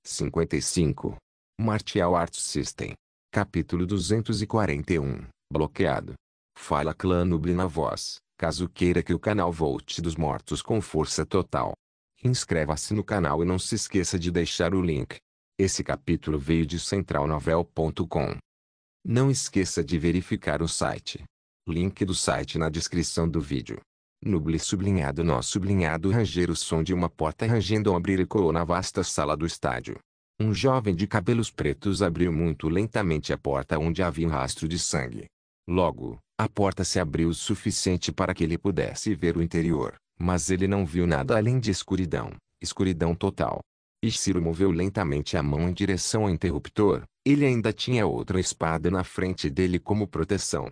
55. Martial Arts System. Capítulo 241. Bloqueado. Fala Clã Noob na voz, caso queira que o canal volte dos mortos com força total. Inscreva-se no canal e não se esqueça de deixar o link. Esse capítulo veio de centralnovel.com. Não esqueça de verificar o site. Link do site na descrição do vídeo. Noob sublinhado nó sublinhado ranger o som de uma porta rangendo ao abrir ecoou na vasta sala do estádio. Um jovem de cabelos pretos abriu muito lentamente a porta onde havia um rastro de sangue. Logo, a porta se abriu o suficiente para que ele pudesse ver o interior, mas ele não viu nada além de escuridão, escuridão total. Ishiro moveu lentamente a mão em direção ao interruptor, ele ainda tinha outra espada na frente dele como proteção.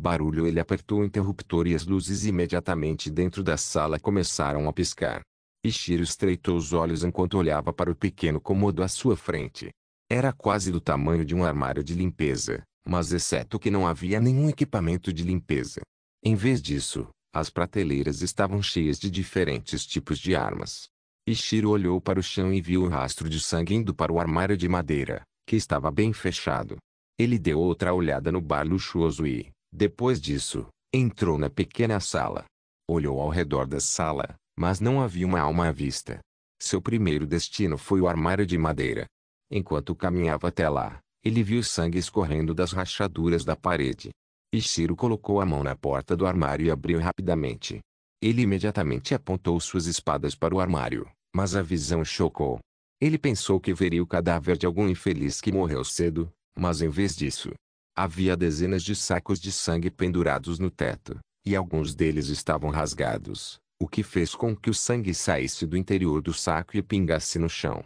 Barulho. Ele apertou o interruptor e as luzes imediatamente dentro da sala começaram a piscar. Ishiro estreitou os olhos enquanto olhava para o pequeno cômodo à sua frente. Era quase do tamanho de um armário de limpeza, mas exceto que não havia nenhum equipamento de limpeza. Em vez disso, as prateleiras estavam cheias de diferentes tipos de armas. Ishiro olhou para o chão e viu o rastro de sangue indo para o armário de madeira, que estava bem fechado. Ele deu outra olhada no bar luxuoso e, depois disso, entrou na pequena sala. Olhou ao redor da sala, mas não havia uma alma à vista. Seu primeiro destino foi o armário de madeira. Enquanto caminhava até lá, ele viu sangue escorrendo das rachaduras da parede. Ishiro colocou a mão na porta do armário e abriu rapidamente. Ele imediatamente apontou suas espadas para o armário, mas a visão o chocou. Ele pensou que veria o cadáver de algum infeliz que morreu cedo, mas em vez disso, havia dezenas de sacos de sangue pendurados no teto, e alguns deles estavam rasgados, o que fez com que o sangue saísse do interior do saco e pingasse no chão.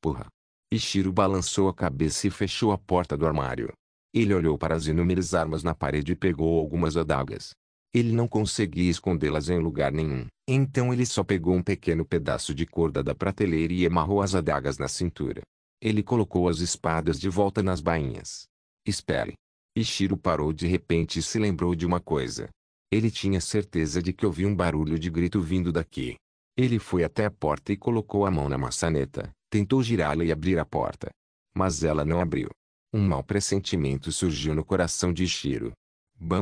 Porra! Ishiro balançou a cabeça e fechou a porta do armário. Ele olhou para as inúmeras armas na parede e pegou algumas adagas. Ele não conseguia escondê-las em lugar nenhum, então ele só pegou um pequeno pedaço de corda da prateleira e amarrou as adagas na cintura. Ele colocou as espadas de volta nas bainhas. Espere. Ishiro parou de repente e se lembrou de uma coisa. Ele tinha certeza de que ouvia um barulho de grito vindo daqui. Ele foi até a porta e colocou a mão na maçaneta, tentou girá-la e abrir a porta. Mas ela não abriu. Um mau pressentimento surgiu no coração de Ishiro.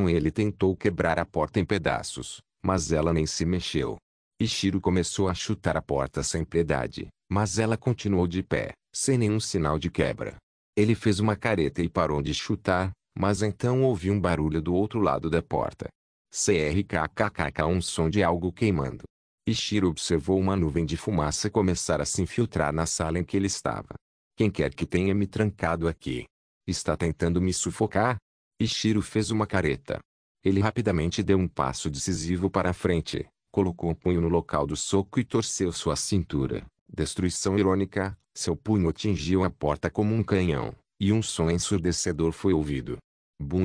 Ele tentou quebrar a porta em pedaços, mas ela nem se mexeu. Ishiro começou a chutar a porta sem piedade, mas ela continuou de pé, sem nenhum sinal de quebra. Ele fez uma careta e parou de chutar, mas então ouviu um barulho do outro lado da porta. Crkkkk, um som de algo queimando. Ishiro observou uma nuvem de fumaça começar a se infiltrar na sala em que ele estava. Quem quer que tenha me trancado aqui? Está tentando me sufocar? Ishiro fez uma careta. Ele rapidamente deu um passo decisivo para a frente, colocou o punho no local do soco e torceu sua cintura. Destruição irônica, seu punho atingiu a porta como um canhão, e um som ensurdecedor foi ouvido.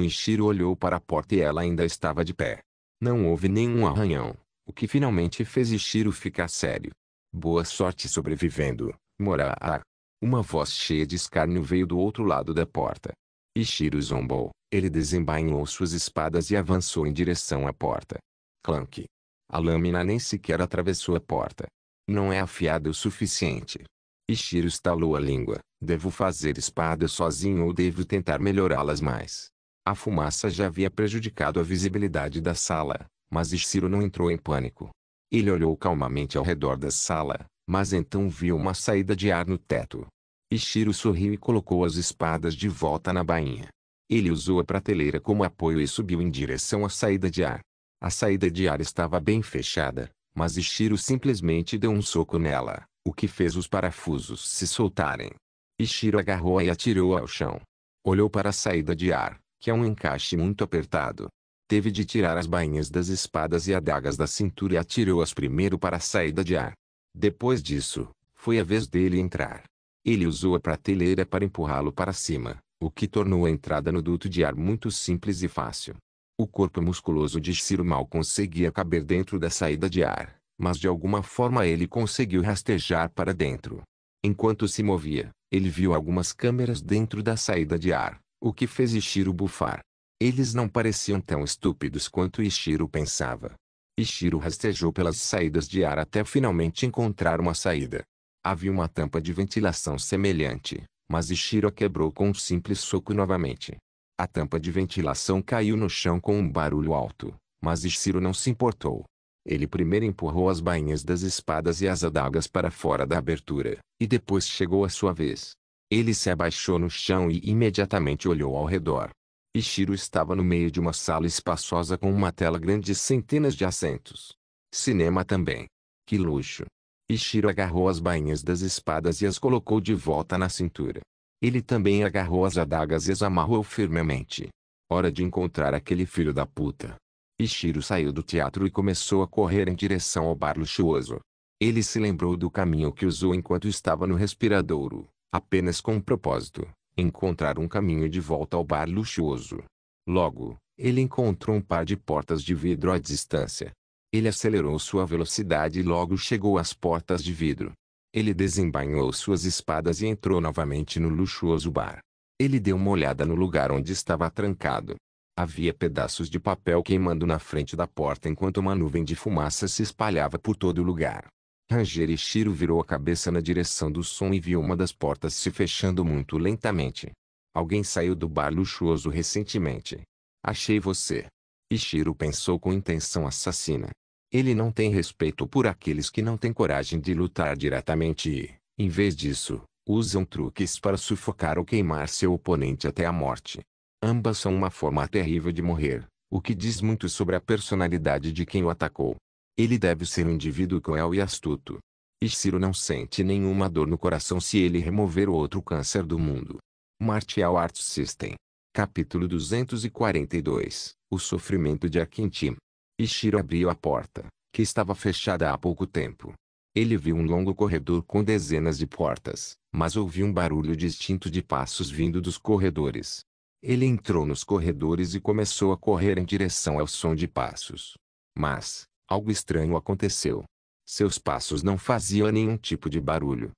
Ishiro olhou para a porta e ela ainda estava de pé. Não houve nenhum arranhão, o que finalmente fez Ishiro ficar sério. Boa sorte sobrevivendo, Moraa. Uma voz cheia de escárnio veio do outro lado da porta. Ishiro zombou. Ele desembainhou suas espadas e avançou em direção à porta. Clank. A lâmina nem sequer atravessou a porta. Não é afiada o suficiente. Ishiro estalou a língua. Devo fazer espadas sozinho ou devo tentar melhorá-las mais? A fumaça já havia prejudicado a visibilidade da sala, mas Ishiro não entrou em pânico. Ele olhou calmamente ao redor da sala, mas então viu uma saída de ar no teto. Ishiro sorriu e colocou as espadas de volta na bainha. Ele usou a prateleira como apoio e subiu em direção à saída de ar. A saída de ar estava bem fechada, mas Ishiro simplesmente deu um soco nela, o que fez os parafusos se soltarem. Ishiro agarrou-a e atirou-a ao chão. Olhou para a saída de ar, que é um encaixe muito apertado. Teve de tirar as bainhas das espadas e adagas da cintura e atirou-as primeiro para a saída de ar. Depois disso, foi a vez dele entrar. Ele usou a prateleira para empurrá-lo para cima, o que tornou a entrada no duto de ar muito simples e fácil. O corpo musculoso de Ishiro mal conseguia caber dentro da saída de ar, mas de alguma forma ele conseguiu rastejar para dentro. Enquanto se movia, ele viu algumas câmeras dentro da saída de ar, o que fez Ishiro bufar. Eles não pareciam tão estúpidos quanto Ishiro pensava. Ishiro rastejou pelas saídas de ar até finalmente encontrar uma saída. Havia uma tampa de ventilação semelhante, mas Ishiro a quebrou com um simples soco novamente. A tampa de ventilação caiu no chão com um barulho alto, mas Ishiro não se importou. Ele primeiro empurrou as bainhas das espadas e as adagas para fora da abertura, e depois chegou a sua vez. Ele se abaixou no chão e imediatamente olhou ao redor. Ishiro estava no meio de uma sala espaçosa com uma tela grande e centenas de assentos. Cinema também. Que luxo! Ishiro agarrou as bainhas das espadas e as colocou de volta na cintura. Ele também agarrou as adagas e as amarrou firmemente. Hora de encontrar aquele filho da puta. Ishiro saiu do teatro e começou a correr em direção ao bar luxuoso. Ele se lembrou do caminho que usou enquanto estava no respiradouro, apenas com um propósito: encontrar um caminho de volta ao bar luxuoso. Logo, ele encontrou um par de portas de vidro à distância. Ele acelerou sua velocidade e logo chegou às portas de vidro. Ele desembainhou suas espadas e entrou novamente no luxuoso bar. Ele deu uma olhada no lugar onde estava trancado. Havia pedaços de papel queimando na frente da porta enquanto uma nuvem de fumaça se espalhava por todo o lugar. Ranger Ishiro virou a cabeça na direção do som e viu uma das portas se fechando muito lentamente. Alguém saiu do bar luxuoso recentemente. Achei você. Ishiro pensou com intenção assassina. Ele não tem respeito por aqueles que não têm coragem de lutar diretamente e, em vez disso, usam truques para sufocar ou queimar seu oponente até a morte. Ambas são uma forma terrível de morrer, o que diz muito sobre a personalidade de quem o atacou. Ele deve ser um indivíduo cruel e astuto. Ishiro não sente nenhuma dor no coração se ele remover o outro câncer do mundo. Martial Arts System. Capítulo 242. O sofrimento de Akintim. Ishiro abriu a porta, que estava fechada há pouco tempo. Ele viu um longo corredor com dezenas de portas, mas ouviu um barulho distinto de passos vindo dos corredores. Ele entrou nos corredores e começou a correr em direção ao som de passos. Mas, algo estranho aconteceu. Seus passos não faziam nenhum tipo de barulho.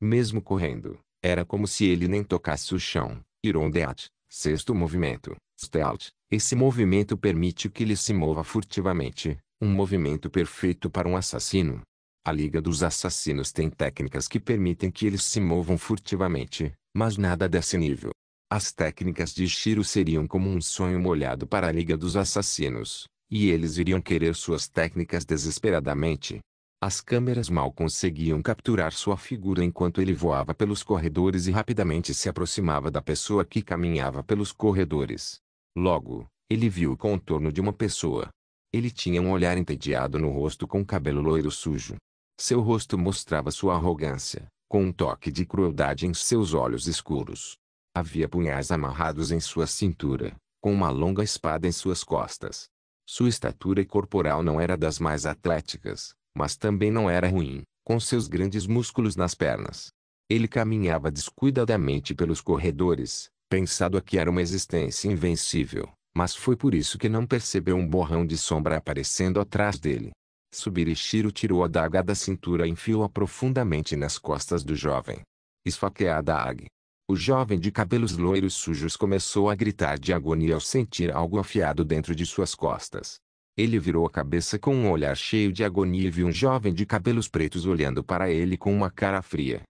Mesmo correndo, era como se ele nem tocasse o chão. Irondeat, sexto movimento, Stealth. Esse movimento permite que ele se mova furtivamente, um movimento perfeito para um assassino. A Liga dos Assassinos tem técnicas que permitem que eles se movam furtivamente, mas nada desse nível. As técnicas de Ishiro seriam como um sonho molhado para a Liga dos Assassinos, e eles iriam querer suas técnicas desesperadamente. As câmeras mal conseguiam capturar sua figura enquanto ele voava pelos corredores e rapidamente se aproximava da pessoa que caminhava pelos corredores. Logo, ele viu o contorno de uma pessoa. Ele tinha um olhar entediado no rosto com cabelo loiro sujo. Seu rosto mostrava sua arrogância, com um toque de crueldade em seus olhos escuros. Havia punhais amarrados em sua cintura, com uma longa espada em suas costas. Sua estatura corporal não era das mais atléticas, mas também não era ruim, com seus grandes músculos nas pernas. Ele caminhava descuidadamente pelos corredores, pensando que era uma existência invencível, mas foi por isso que não percebeu um borrão de sombra aparecendo atrás dele. Ishiro tirou a adaga da cintura e enfiou-a profundamente nas costas do jovem. Esfaqueada a adaga. O jovem de cabelos loiros sujos começou a gritar de agonia ao sentir algo afiado dentro de suas costas. Ele virou a cabeça com um olhar cheio de agonia e viu um jovem de cabelos pretos olhando para ele com uma cara fria.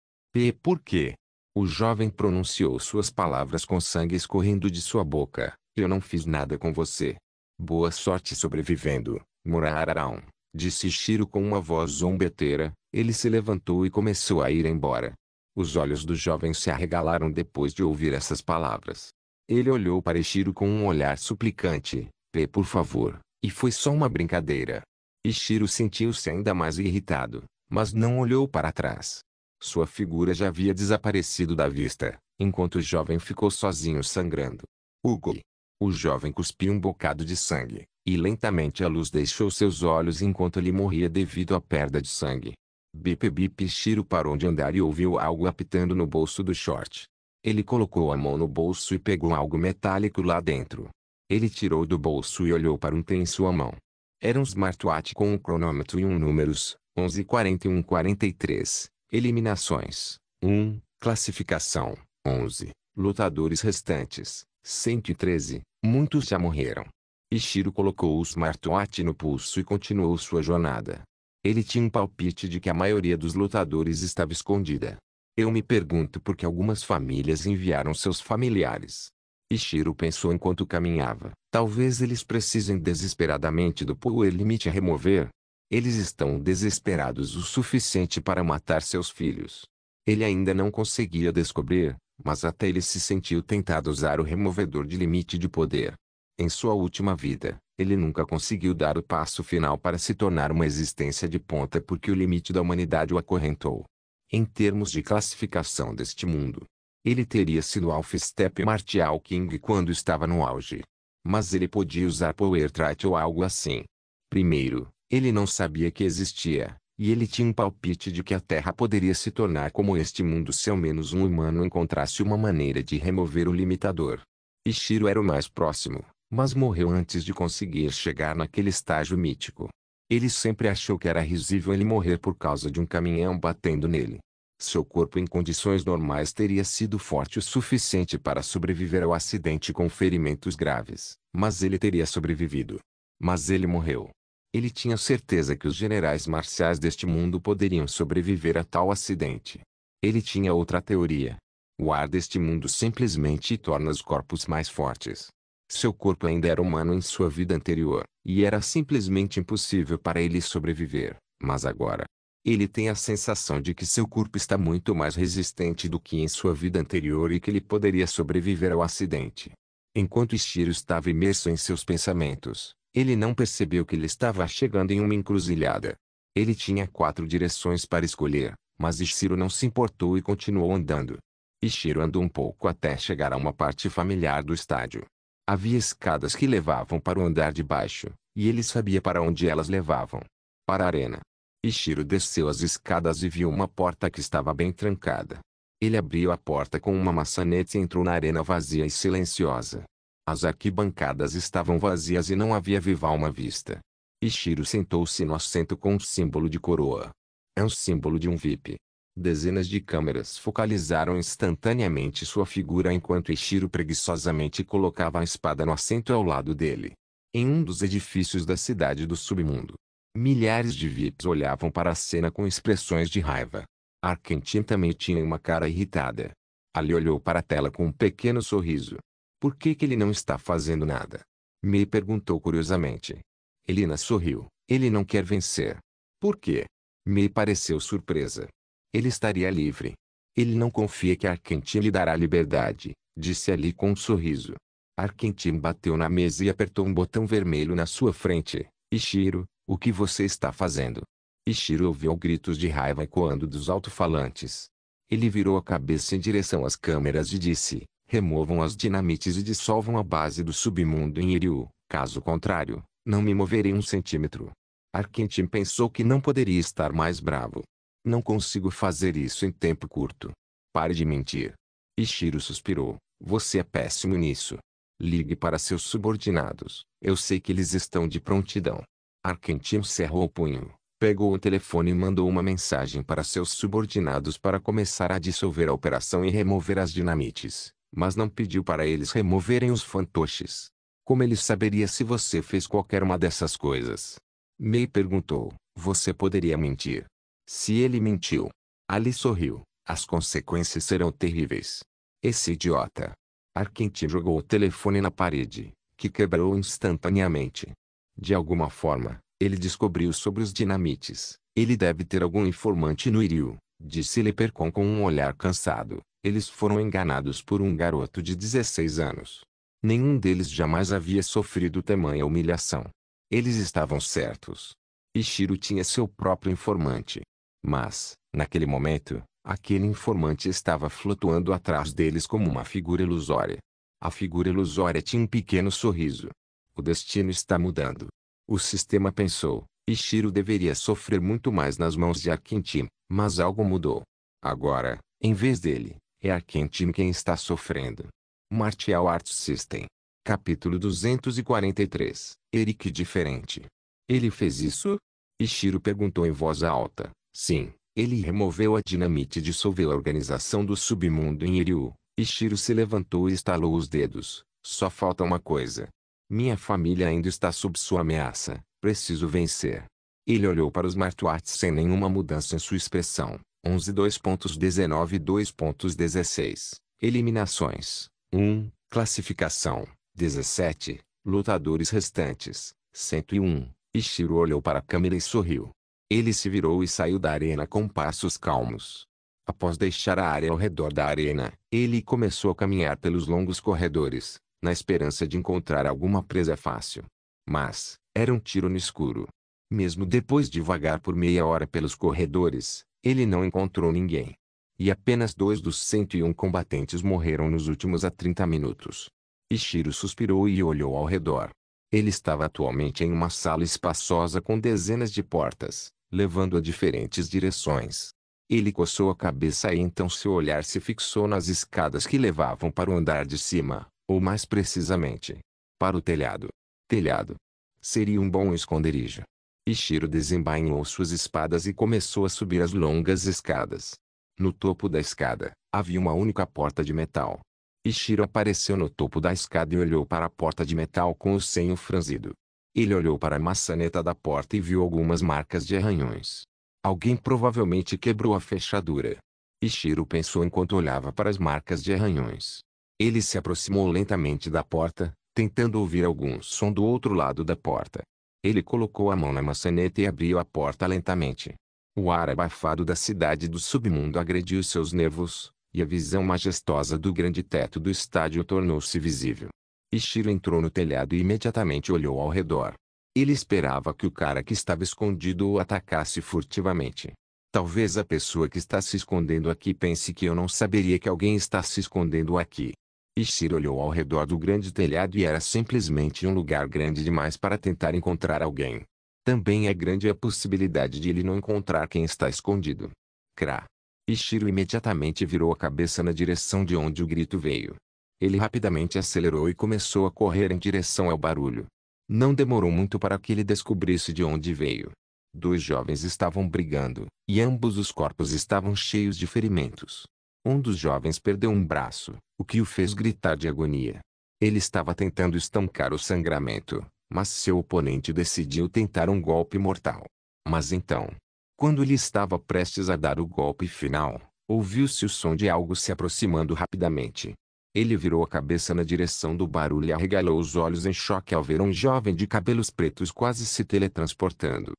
Por quê? O jovem pronunciou suas palavras com sangue escorrendo de sua boca. Eu não fiz nada com você. Boa sorte sobrevivendo, Murararão, disse Ishiro com uma voz zombeteira. Ele se levantou e começou a ir embora. Os olhos do jovem se arregalaram depois de ouvir essas palavras. Ele olhou para Ishiro com um olhar suplicante. Por favor, e foi só uma brincadeira. Ishiro sentiu-se ainda mais irritado, mas não olhou para trás. Sua figura já havia desaparecido da vista, enquanto o jovem ficou sozinho sangrando. Hugo! O jovem cuspiu um bocado de sangue, e lentamente a luz deixou seus olhos enquanto ele morria devido à perda de sangue. Bip bip. Ishiro parou de andar e ouviu algo apitando no bolso do short. Ele colocou a mão no bolso e pegou algo metálico lá dentro. Ele tirou do bolso e olhou para um tem em sua mão. Era um smartwatch com um cronômetro e números, 11:41:43. Eliminações, 1. Classificação, 11. Lutadores restantes, 113. Muitos já morreram. Ishiro colocou o smartwatch no pulso e continuou sua jornada. Ele tinha um palpite de que a maioria dos lutadores estava escondida. Eu me pergunto por que algumas famílias enviaram seus familiares. Ishiro pensou enquanto caminhava. Talvez eles precisem desesperadamente do power limite a remover. Eles estão desesperados o suficiente para matar seus filhos. Ele ainda não conseguia descobrir, mas até ele se sentiu tentado usar o removedor de limite de poder. Em sua última vida, ele nunca conseguiu dar o passo final para se tornar uma existência de ponta porque o limite da humanidade o acorrentou. Em termos de classificação deste mundo, ele teria sido Alpha Step Martial King quando estava no auge. Mas ele podia usar Power Trait ou algo assim. Primeiro, ele não sabia que existia, e ele tinha um palpite de que a Terra poderia se tornar como este mundo se ao menos um humano encontrasse uma maneira de remover o limitador. Ishiro era o mais próximo, mas morreu antes de conseguir chegar naquele estágio mítico. Ele sempre achou que era risível ele morrer por causa de um caminhão batendo nele. Seu corpo em condições normais teria sido forte o suficiente para sobreviver ao acidente com ferimentos graves, mas ele teria sobrevivido. Mas ele morreu. Ele tinha certeza que os generais marciais deste mundo poderiam sobreviver a tal acidente. Ele tinha outra teoria. O ar deste mundo simplesmente torna os corpos mais fortes. Seu corpo ainda era humano em sua vida anterior, e era simplesmente impossível para ele sobreviver, mas agora, ele tem a sensação de que seu corpo está muito mais resistente do que em sua vida anterior e que ele poderia sobreviver ao acidente. Enquanto Ishiro estava imerso em seus pensamentos, ele não percebeu que ele estava chegando em uma encruzilhada. Ele tinha 4 direções para escolher, mas Ishiro não se importou e continuou andando. Ishiro andou um pouco até chegar a uma parte familiar do estádio. Havia escadas que levavam para o andar de baixo, e ele sabia para onde elas levavam. Para a arena. Ishiro desceu as escadas e viu uma porta que estava bem trancada. Ele abriu a porta com uma maçaneta e entrou na arena vazia e silenciosa. As arquibancadas estavam vazias e não havia viva alma vista. Ishiro sentou-se no assento com um símbolo de coroa. É um símbolo de um VIP. Dezenas de câmeras focalizaram instantaneamente sua figura enquanto Ishiro preguiçosamente colocava a espada no assento ao lado dele. Em um dos edifícios da cidade do submundo, milhares de VIPs olhavam para a cena com expressões de raiva. Arkentin também tinha uma cara irritada. Ali olhou para a tela com um pequeno sorriso. Por que ele não está fazendo nada? Mei perguntou curiosamente. Elina sorriu. Ele não quer vencer. Por quê? Mei pareceu surpresa. Ele estaria livre. Ele não confia que Arkentin lhe dará liberdade, disse Ali com um sorriso. Arkentin bateu na mesa e apertou um botão vermelho na sua frente. Ishiro, o que você está fazendo? Ishiro ouviu gritos de raiva ecoando dos alto-falantes. Ele virou a cabeça em direção às câmeras e disse, removam as dinamites e dissolvam a base do submundo em Iryu, caso contrário, não me moverei um centímetro. Arkentin pensou que não poderia estar mais bravo. Não consigo fazer isso em tempo curto. Pare de mentir. Ishiro suspirou. Você é péssimo nisso. Ligue para seus subordinados. Eu sei que eles estão de prontidão. Arkentin cerrou o punho, pegou o telefone e mandou uma mensagem para seus subordinados para começar a dissolver a operação e remover as dinamites, mas não pediu para eles removerem os fantoches. Como ele saberia se você fez qualquer uma dessas coisas? Mei perguntou. Você poderia mentir. Se ele mentiu. Ali sorriu. As consequências serão terríveis. Esse idiota. Arkentin jogou o telefone na parede, que quebrou instantaneamente. De alguma forma, ele descobriu sobre os dinamites. Ele deve ter algum informante no Iryu, disse Lepercon com um olhar cansado. Eles foram enganados por um garoto de 16 anos. Nenhum deles jamais havia sofrido tamanha humilhação. Eles estavam certos. Ishiro tinha seu próprio informante. Mas, naquele momento, aquele informante estava flutuando atrás deles como uma figura ilusória. A figura ilusória tinha um pequeno sorriso. O destino está mudando. O sistema pensou, Ishiro deveria sofrer muito mais nas mãos de Arkentin, mas algo mudou. Agora, em vez dele, é Arkentin quem está sofrendo. Martial Arts System. Capítulo 243. Eric diferente. Ele fez isso? Ishiro perguntou em voz alta. Sim, ele removeu a dinamite e dissolveu a organização do submundo em Iryu. Ishiro se levantou e estalou os dedos. Só falta uma coisa. Minha família ainda está sob sua ameaça. Preciso vencer. Ele olhou para os smartwatches sem nenhuma mudança em sua expressão. 11 2.19 2.16. Eliminações. 1. Classificação. 17. Lutadores restantes. 101. Ichiro olhou para a câmera e sorriu. Ele se virou e saiu da arena com passos calmos. Após deixar a área ao redor da arena, ele começou a caminhar pelos longos corredores, na esperança de encontrar alguma presa fácil. Mas, era um tiro no escuro. Mesmo depois de vagar por meia hora pelos corredores, ele não encontrou ninguém. E apenas 2 dos 101 combatentes morreram nos últimos 30 minutos. Ichiro suspirou e olhou ao redor. Ele estava atualmente em uma sala espaçosa com dezenas de portas, levando a diferentes direções. Ele coçou a cabeça e então seu olhar se fixou nas escadas que levavam para o andar de cima, ou mais precisamente, para o telhado. Telhado. Seria um bom esconderijo. Ichiro desembainhou suas espadas e começou a subir as longas escadas. No topo da escada, havia uma única porta de metal. Ichiro apareceu no topo da escada e olhou para a porta de metal com o senho franzido. Ele olhou para a maçaneta da porta e viu algumas marcas de arranhões. Alguém provavelmente quebrou a fechadura. Ichiro pensou enquanto olhava para as marcas de arranhões. Ele se aproximou lentamente da porta, tentando ouvir algum som do outro lado da porta. Ele colocou a mão na maçaneta e abriu a porta lentamente. O ar abafado da cidade do submundo agrediu seus nervos, e a visão majestosa do grande teto do estádio tornou-se visível. Ichiro entrou no telhado e imediatamente olhou ao redor. Ele esperava que o cara que estava escondido o atacasse furtivamente. Talvez a pessoa que está se escondendo aqui pense que eu não saberia que alguém está se escondendo aqui. Ichiro olhou ao redor do grande telhado e era simplesmente um lugar grande demais para tentar encontrar alguém. Também é grande a possibilidade de ele não encontrar quem está escondido. Crá. Ichiro imediatamente virou a cabeça na direção de onde o grito veio. Ele rapidamente acelerou e começou a correr em direção ao barulho. Não demorou muito para que ele descobrisse de onde veio. 2 jovens estavam brigando, e ambos os corpos estavam cheios de ferimentos. Um dos jovens perdeu um braço, o que o fez gritar de agonia. Ele estava tentando estancar o sangramento, mas seu oponente decidiu tentar um golpe mortal. Mas então, quando ele estava prestes a dar o golpe final, ouviu-se o som de algo se aproximando rapidamente. Ele virou a cabeça na direção do barulho e arregalou os olhos em choque ao ver um jovem de cabelos pretos quase se teletransportando.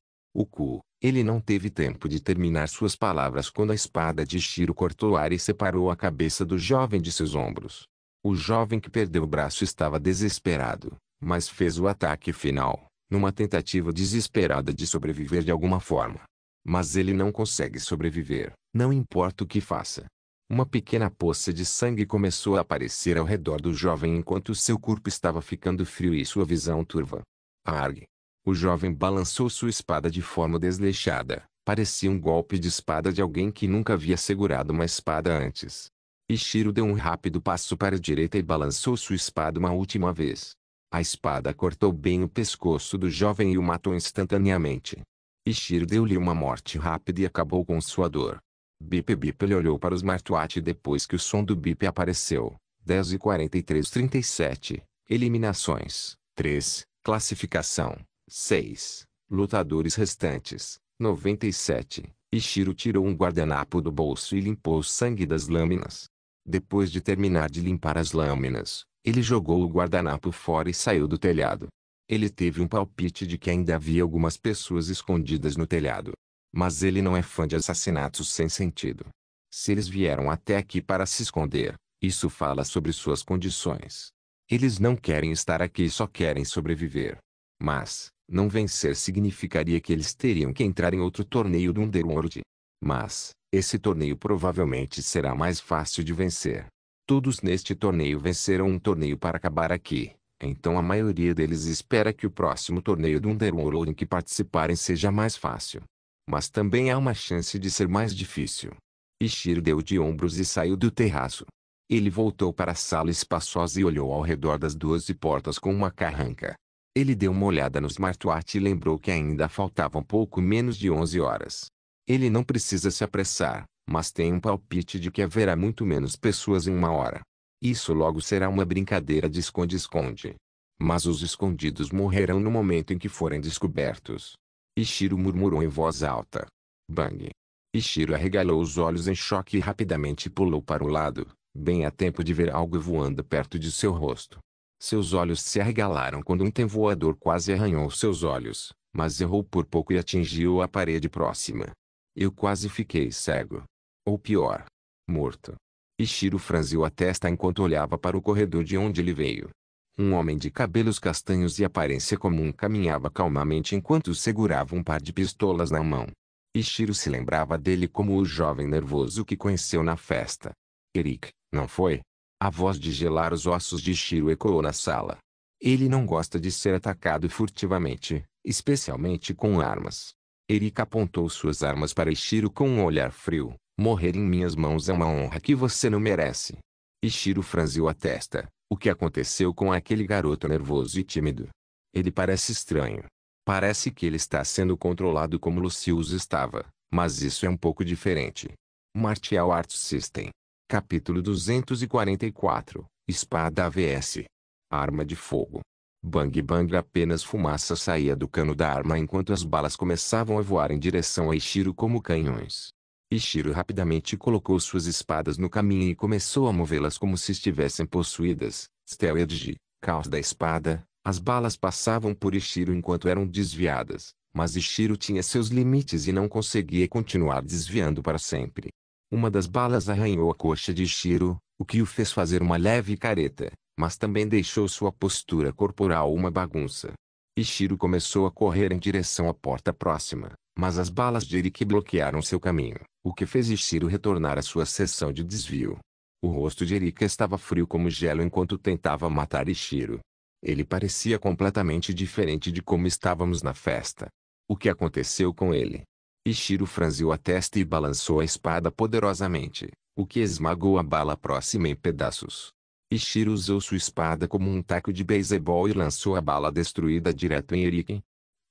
Ele não teve tempo de terminar suas palavras quando a espada de Ichiro cortou o ar e separou a cabeça do jovem de seus ombros. O jovem que perdeu o braço estava desesperado, mas fez o ataque final, numa tentativa desesperada de sobreviver de alguma forma. Mas ele não consegue sobreviver, não importa o que faça. Uma pequena poça de sangue começou a aparecer ao redor do jovem enquanto seu corpo estava ficando frio e sua visão turva. Arg! O jovem balançou sua espada de forma desleixada. Parecia um golpe de espada de alguém que nunca havia segurado uma espada antes. Ichiro deu um rápido passo para a direita e balançou sua espada uma última vez. A espada cortou bem o pescoço do jovem e o matou instantaneamente. Ichiro deu-lhe uma morte rápida e acabou com sua dor. Bip bip. Ele olhou para o smartwatch depois que o som do bip apareceu. 10:43:37. Eliminações. 3. Classificação. 6. Lutadores restantes. 97. Ichiro tirou um guardanapo do bolso e limpou o sangue das lâminas. Depois de terminar de limpar as lâminas, ele jogou o guardanapo fora e saiu do telhado. Ele teve um palpite de que ainda havia algumas pessoas escondidas no telhado. Mas ele não é fã de assassinatos sem sentido. Se eles vieram até aqui para se esconder, isso fala sobre suas condições. Eles não querem estar aqui e só querem sobreviver. Mas, não vencer significaria que eles teriam que entrar em outro torneio do Underworld. Mas, esse torneio provavelmente será mais fácil de vencer. Todos neste torneio venceram um torneio para acabar aqui. Então a maioria deles espera que o próximo torneio do Underworld em que participarem seja mais fácil. Mas também há uma chance de ser mais difícil. Ichiro deu de ombros e saiu do terraço. Ele voltou para a sala espaçosa e olhou ao redor das 12 portas com uma carranca. Ele deu uma olhada no smartwatch e lembrou que ainda faltavam pouco menos de 11 horas. Ele não precisa se apressar, mas tem um palpite de que haverá muito menos pessoas em 1 hora. Isso logo será uma brincadeira de esconde-esconde. Mas os escondidos morrerão no momento em que forem descobertos. Ishiro murmurou em voz alta. Bang. Ishiro arregalou os olhos em choque e rapidamente pulou para o lado, bem a tempo de ver algo voando perto de seu rosto. Seus olhos se arregalaram quando um item voador quase arranhou seus olhos, mas errou por pouco e atingiu a parede próxima. Eu quase fiquei cego. Ou pior, morto. Ishiro franziu a testa enquanto olhava para o corredor de onde ele veio. Um homem de cabelos castanhos e aparência comum caminhava calmamente enquanto segurava um par de pistolas na mão. Ishiro se lembrava dele como o jovem nervoso que conheceu na festa. Eric, não foi? A voz de gelar os ossos de Ishiro ecoou na sala. Ele não gosta de ser atacado furtivamente, especialmente com armas. Eric apontou suas armas para Ishiro com um olhar frio. Morrer em minhas mãos é uma honra que você não merece. Ishiro franziu a testa. O que aconteceu com aquele garoto nervoso e tímido? Ele parece estranho. Parece que ele está sendo controlado como Lucius estava, mas isso é um pouco diferente. Martial Arts System. Capítulo 244. Espada AVS. Arma de fogo. Bang bang, apenas fumaça saía do cano da arma enquanto as balas começavam a voar em direção a Ishiro como canhões. Ishiro rapidamente colocou suas espadas no caminho e começou a movê-las como se estivessem possuídas. Stealth. Caos da espada. As balas passavam por Ishiro enquanto eram desviadas, mas Ishiro tinha seus limites e não conseguia continuar desviando para sempre. Uma das balas arranhou a coxa de Ishiro, o que o fez fazer uma leve careta, mas também deixou sua postura corporal uma bagunça. Ishiro começou a correr em direção à porta próxima, mas as balas de Eric bloquearam seu caminho, o que fez Ishiro retornar à sua seção de desvio. O rosto de Eric estava frio como gelo enquanto tentava matar Ishiro. Ele parecia completamente diferente de como estávamos na festa. O que aconteceu com ele? Ishiro franziu a testa e balançou a espada poderosamente, o que esmagou a bala próxima em pedaços. Ishiro usou sua espada como um taco de beisebol e lançou a bala destruída direto em Eric.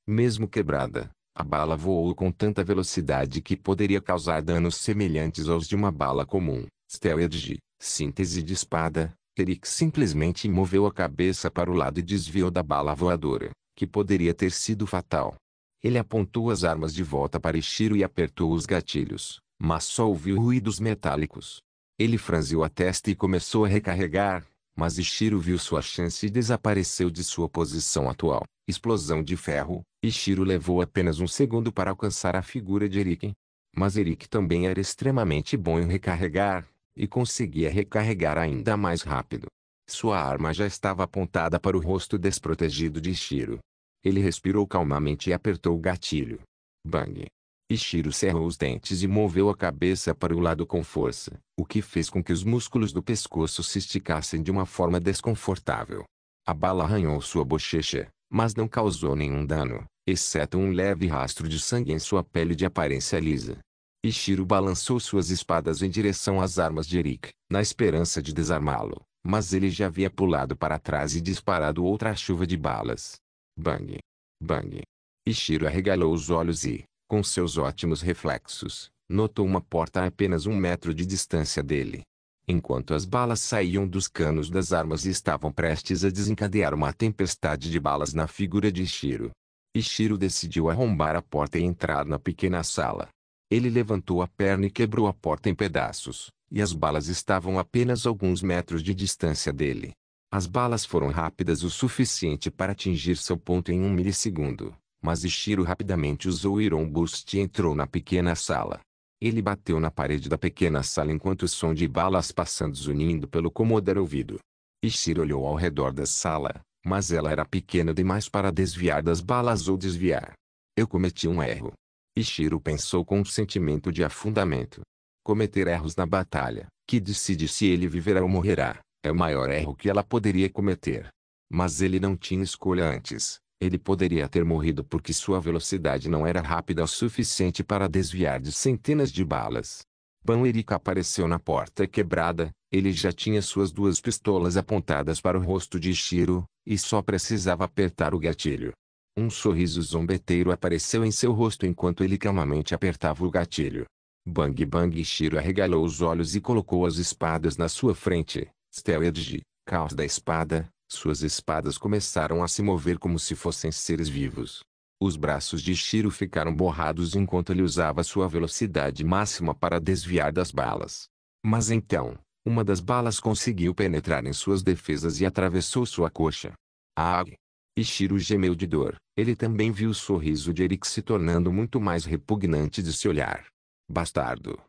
Mesmo quebrada, a bala voou com tanta velocidade que poderia causar danos semelhantes aos de uma bala comum. Stealth. Síntese de espada. Eric simplesmente moveu a cabeça para o lado e desviou da bala voadora, que poderia ter sido fatal. Ele apontou as armas de volta para Ishiro e apertou os gatilhos, mas só ouviu ruídos metálicos. Ele franziu a testa e começou a recarregar, mas Ishiro viu sua chance e desapareceu de sua posição atual. Explosão de ferro. Ishiro levou apenas um segundo para alcançar a figura de Eric. Mas Eric também era extremamente bom em recarregar, e conseguia recarregar ainda mais rápido. Sua arma já estava apontada para o rosto desprotegido de Ishiro. Ele respirou calmamente e apertou o gatilho. Bang! Ishiro cerrou os dentes e moveu a cabeça para o lado com força, o que fez com que os músculos do pescoço se esticassem de uma forma desconfortável. A bala arranhou sua bochecha, mas não causou nenhum dano, exceto um leve rastro de sangue em sua pele de aparência lisa. Ishiro balançou suas espadas em direção às armas de Eric, na esperança de desarmá-lo, mas ele já havia pulado para trás e disparado outra chuva de balas. Bang! Bang! Ishiro arregalou os olhos e, com seus ótimos reflexos, notou uma porta a apenas 1 metro de distância dele. Enquanto as balas saíam dos canos das armas e estavam prestes a desencadear uma tempestade de balas na figura de Ishiro, Ishiro decidiu arrombar a porta e entrar na pequena sala. Ele levantou a perna e quebrou a porta em pedaços, e as balas estavam a apenas alguns metros de distância dele. As balas foram rápidas o suficiente para atingir seu ponto em 1 milissegundo, mas Ishiro rapidamente usou o Iron Burst e entrou na pequena sala. Ele bateu na parede da pequena sala enquanto o som de balas passando zunindo pelo cômodo era ouvido. Ishiro olhou ao redor da sala, mas ela era pequena demais para desviar das balas ou desviar. Eu cometi um erro. Ishiro pensou com um sentimento de afundamento. Cometer erros na batalha, que decide se ele viverá ou morrerá, é o maior erro que ela poderia cometer. Mas ele não tinha escolha antes. Ele poderia ter morrido porque sua velocidade não era rápida o suficiente para desviar de centenas de balas. Ban-Erika apareceu na porta quebrada. Ele já tinha suas 2 pistolas apontadas para o rosto de Ishiro, e só precisava apertar o gatilho. Um sorriso zombeteiro apareceu em seu rosto enquanto ele calmamente apertava o gatilho. Bang bang! Ishiro arregalou os olhos e colocou as espadas na sua frente. Stealth. Caos da espada. Suas espadas começaram a se mover como se fossem seres vivos. Os braços de Ishiro ficaram borrados enquanto ele usava sua velocidade máxima para desviar das balas. Mas então, uma das balas conseguiu penetrar em suas defesas e atravessou sua coxa. Ai! Ishiro gemeu de dor. Ele também viu o sorriso de Eric se tornando muito mais repugnante de se olhar. Bastardo!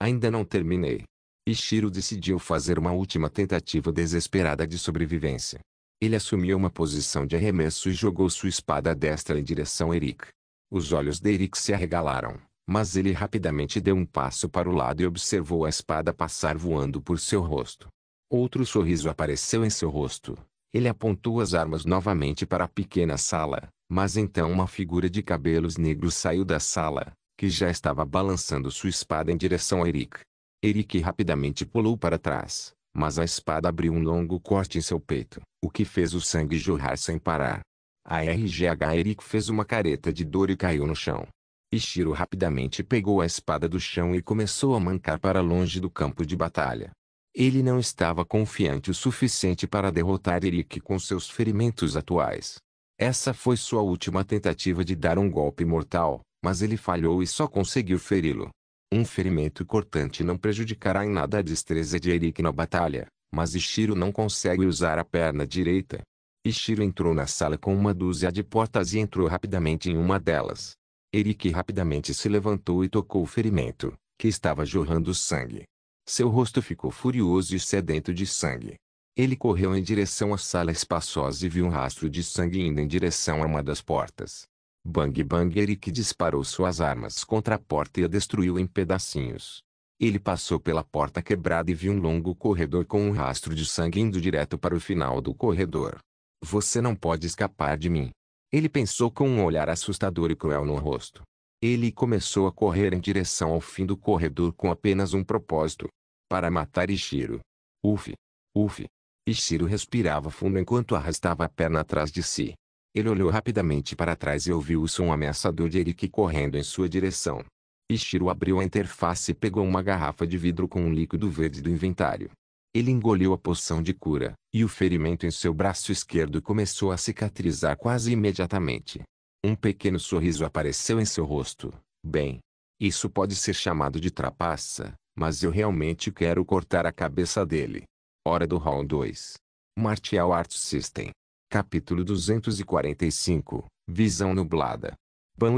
Ainda não terminei. Ishiro decidiu fazer uma última tentativa desesperada de sobrevivência. Ele assumiu uma posição de arremesso e jogou sua espada destra em direção a Eric. Os olhos de Eric se arregalaram, mas ele rapidamente deu um passo para o lado e observou a espada passar voando por seu rosto. Outro sorriso apareceu em seu rosto. Ele apontou as armas novamente para a pequena sala, mas então uma figura de cabelos negros saiu da sala, que já estava balançando sua espada em direção a Eric. Eric rapidamente pulou para trás, mas a espada abriu um longo corte em seu peito, o que fez o sangue jorrar sem parar. A RGH Eric fez uma careta de dor e caiu no chão. Ishiro rapidamente pegou a espada do chão e começou a mancar para longe do campo de batalha. Ele não estava confiante o suficiente para derrotar Eric com seus ferimentos atuais. Essa foi sua última tentativa de dar um golpe mortal, mas ele falhou e só conseguiu feri-lo. Um ferimento cortante não prejudicará em nada a destreza de Eric na batalha, mas Ishiro não consegue usar a perna direita. Ishiro entrou na sala com uma dúzia de portas e entrou rapidamente em uma delas. Eric rapidamente se levantou e tocou o ferimento, que estava jorrando sangue. Seu rosto ficou furioso e sedento de sangue. Ele correu em direção à sala espaçosa e viu um rastro de sangue indo em direção a uma das portas. Bang bang! Eric disparou suas armas contra a porta e a destruiu em pedacinhos. Ele passou pela porta quebrada e viu um longo corredor com um rastro de sangue indo direto para o final do corredor. Você não pode escapar de mim. Ele pensou com um olhar assustador e cruel no rosto. Ele começou a correr em direção ao fim do corredor com apenas um propósito: para matar Ishiro. Uf! Uf! Ishiro respirava fundo enquanto arrastava a perna atrás de si. Ele olhou rapidamente para trás e ouviu o som ameaçador de Eric correndo em sua direção. Ishiro abriu a interface e pegou uma garrafa de vidro com um líquido verde do inventário. Ele engoliu a poção de cura, e o ferimento em seu braço esquerdo começou a cicatrizar quase imediatamente. Um pequeno sorriso apareceu em seu rosto. Bem, isso pode ser chamado de trapaça, mas eu realmente quero cortar a cabeça dele. Hora do Round 2. Martial Arts System. Capítulo 245. Visão nublada.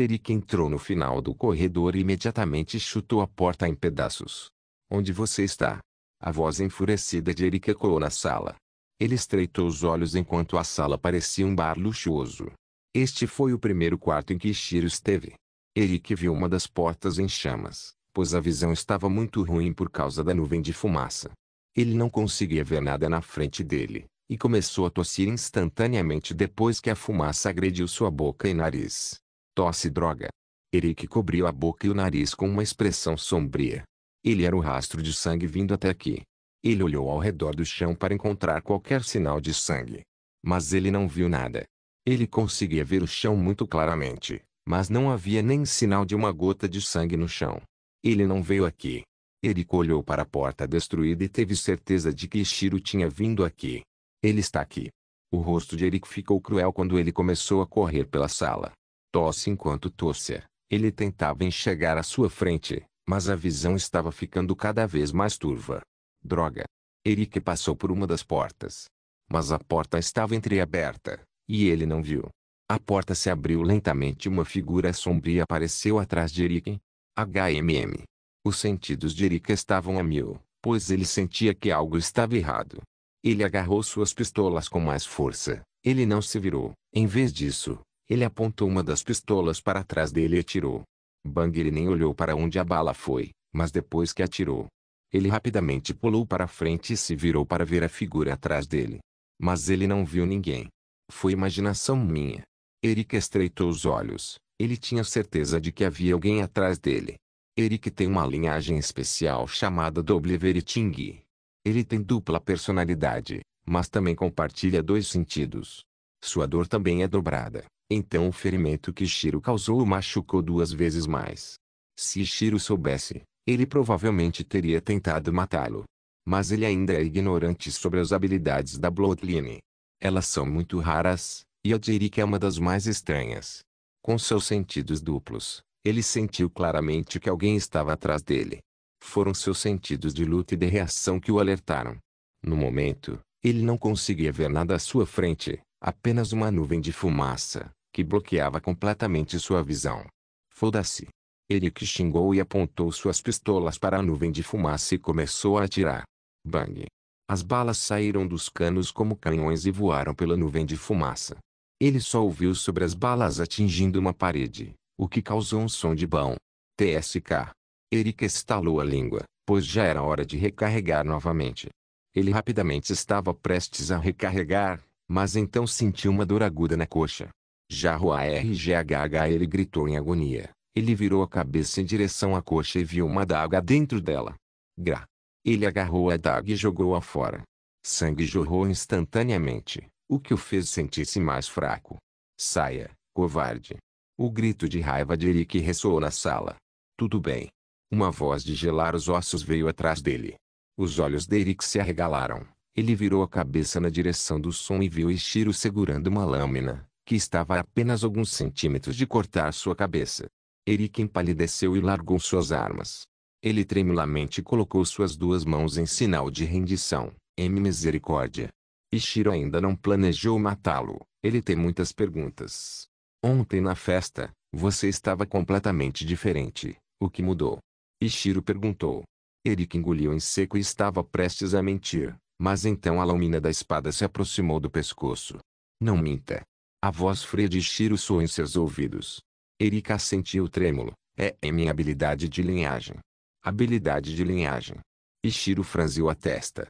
Eric entrou no final do corredor e imediatamente chutou a porta em pedaços. Onde você está? A voz enfurecida de Eric ecoou na sala. Ele estreitou os olhos enquanto a sala parecia um bar luxuoso. Este foi o primeiro quarto em que Ishiro esteve. Eric viu uma das portas em chamas, pois a visão estava muito ruim por causa da nuvem de fumaça. Ele não conseguia ver nada na frente dele, e começou a tossir instantaneamente depois que a fumaça agrediu sua boca e nariz. Tosse droga. Eric cobriu a boca e o nariz com uma expressão sombria. Ele era o rastro de sangue vindo até aqui. Ele olhou ao redor do chão para encontrar qualquer sinal de sangue. Mas ele não viu nada. Ele conseguia ver o chão muito claramente, mas não havia nem sinal de uma gota de sangue no chão. Ele não veio aqui. Eric olhou para a porta destruída e teve certeza de que Ishiro tinha vindo aqui. Ele está aqui. O rosto de Eric ficou cruel quando ele começou a correr pela sala. Tosse enquanto tossia. Ele tentava enxergar à sua frente, mas a visão estava ficando cada vez mais turva. Droga. Eric passou por uma das portas. Mas a porta estava entreaberta, e ele não viu. A porta se abriu lentamente e uma figura sombria apareceu atrás de Eric. HMM. Os sentidos de Eric estavam a mil, pois ele sentia que algo estava errado. Ele agarrou suas pistolas com mais força. Ele não se virou. Em vez disso, ele apontou uma das pistolas para trás dele e atirou. Bang! Ele nem olhou para onde a bala foi, mas depois que atirou, ele rapidamente pulou para frente e se virou para ver a figura atrás dele. Mas ele não viu ninguém. Foi imaginação minha. Eric estreitou os olhos. Ele tinha certeza de que havia alguém atrás dele. Eric tem uma linhagem especial chamada Doblevereting. Ele tem dupla personalidade, mas também compartilha dois sentidos. Sua dor também é dobrada, então o ferimento que Ishiro causou o machucou 2 vezes mais. Se Ishiro soubesse, ele provavelmente teria tentado matá-lo. Mas ele ainda é ignorante sobre as habilidades da Bloodline. Elas são muito raras, e a de Eric é uma das mais estranhas. Com seus sentidos duplos, ele sentiu claramente que alguém estava atrás dele. Foram seus sentidos de luta e de reação que o alertaram. No momento, ele não conseguia ver nada à sua frente, apenas uma nuvem de fumaça, que bloqueava completamente sua visão. Foda-se! Eric xingou e apontou suas pistolas para a nuvem de fumaça e começou a atirar. Bang! As balas saíram dos canos como canhões e voaram pela nuvem de fumaça. Ele só ouviu sobre as balas atingindo uma parede, o que causou um som de bom. TSK. Eric estalou a língua, pois já era hora de recarregar novamente. Ele rapidamente estava prestes a recarregar, mas então sentiu uma dor aguda na coxa. Ele gritou em agonia. Ele virou a cabeça em direção à coxa e viu uma adaga dentro dela. Gra. Ele agarrou a adaga e jogou-a fora. Sangue jorrou instantaneamente, o que o fez sentir-se mais fraco. Saia, covarde. O grito de raiva de Eric ressoou na sala. Tudo bem. Uma voz de gelar os ossos veio atrás dele. Os olhos de Eric se arregalaram. Ele virou a cabeça na direção do som e viu Ishiro segurando uma lâmina, que estava a apenas alguns centímetros de cortar sua cabeça. Eric empalideceu e largou suas armas. Ele tremulamente colocou suas duas mãos em sinal de rendição. Misericórdia. Ishiro ainda não planejou matá-lo. Ele tem muitas perguntas. Ontem na festa, você estava completamente diferente. O que mudou? Ishiro perguntou. Eric engoliu em seco e estava prestes a mentir, mas então a lâmina da espada se aproximou do pescoço. Não minta. A voz fria de Ishiro soou em seus ouvidos. Eric assentiu trêmulo. É minha habilidade de linhagem. Habilidade de linhagem. Ishiro franziu a testa.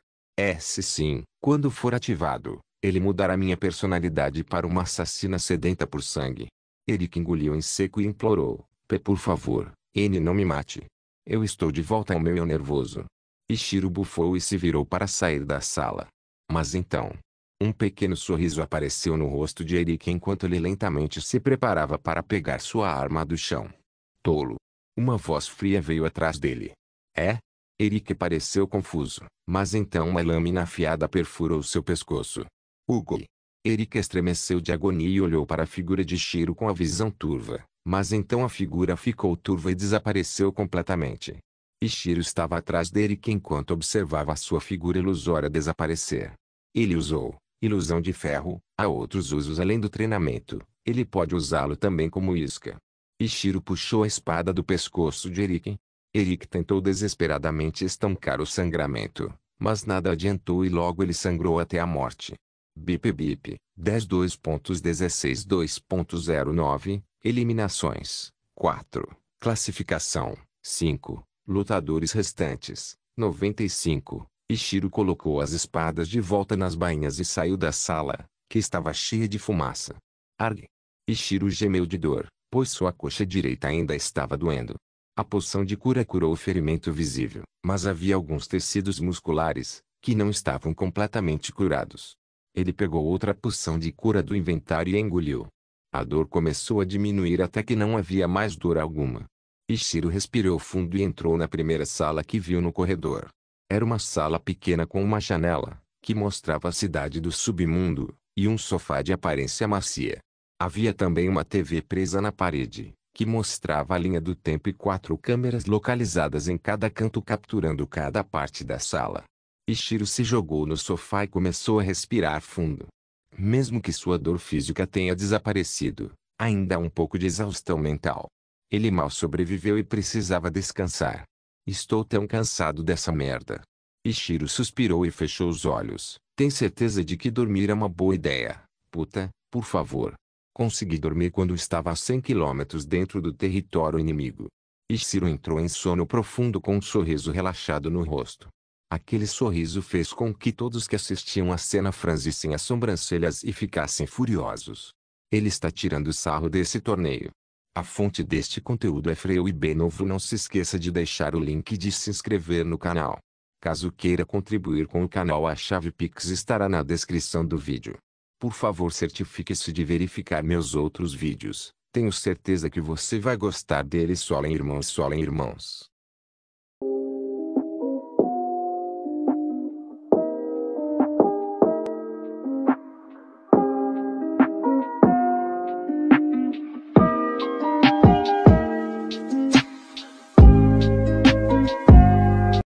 Se sim, quando for ativado, ele mudará minha personalidade para uma assassina sedenta por sangue. Eric engoliu em seco e implorou. Por favor, não me mate. Eu estou de volta ao meu eu nervoso. Ishiro bufou e se virou para sair da sala. Mas então, um pequeno sorriso apareceu no rosto de Eric enquanto ele lentamente se preparava para pegar sua arma do chão. Tolo. Uma voz fria veio atrás dele. Eric pareceu confuso, mas então uma lâmina afiada perfurou seu pescoço. Hugo. Eric estremeceu de agonia e olhou para a figura de Ishiro com a visão turva, mas então a figura ficou turva e desapareceu completamente. Ishiro estava atrás de Eric enquanto observava a sua figura ilusória desaparecer. Ele usou ilusão de ferro, há outros usos além do treinamento, ele pode usá-lo também como isca. Ishiro puxou a espada do pescoço de Eric. Eric tentou desesperadamente estancar o sangramento, mas nada adiantou e logo ele sangrou até a morte. Bip bip, 10.2.16.2.09, eliminações, 4, classificação, 5, lutadores restantes, 95. Ishiro colocou as espadas de volta nas bainhas e saiu da sala, que estava cheia de fumaça. Arg! Ishiro gemeu de dor, pois sua coxa direita ainda estava doendo. A poção de cura curou o ferimento visível, mas havia alguns tecidos musculares, que não estavam completamente curados. Ele pegou outra poção de cura do inventário e engoliu. A dor começou a diminuir até que não havia mais dor alguma. Ishiro respirou fundo e entrou na primeira sala que viu no corredor. Era uma sala pequena com uma janela, que mostrava a cidade do submundo, e um sofá de aparência macia. Havia também uma TV presa na parede, que mostrava a linha do tempo e 4 câmeras localizadas em cada canto capturando cada parte da sala. Ishiro se jogou no sofá e começou a respirar fundo. Mesmo que sua dor física tenha desaparecido, ainda há um pouco de exaustão mental. Ele mal sobreviveu e precisava descansar. Estou tão cansado dessa merda. Ishiro suspirou e fechou os olhos. Tem certeza de que dormir é uma boa ideia, puta, por favor. Consegui dormir quando estava a 100 quilômetros dentro do território inimigo. Ishiro entrou em sono profundo com um sorriso relaxado no rosto. Aquele sorriso fez com que todos que assistiam à cena franzissem as sobrancelhas e ficassem furiosos. Ele está tirando sarro desse torneio. A fonte deste conteúdo é Freio e Benovo. Não se esqueça de deixar o link de se inscrever no canal. Caso queira contribuir com o canal, a chave Pix estará na descrição do vídeo. Por favor, certifique-se de verificar meus outros vídeos. Tenho certeza que você vai gostar deles. Solem irmãos, solem irmãos.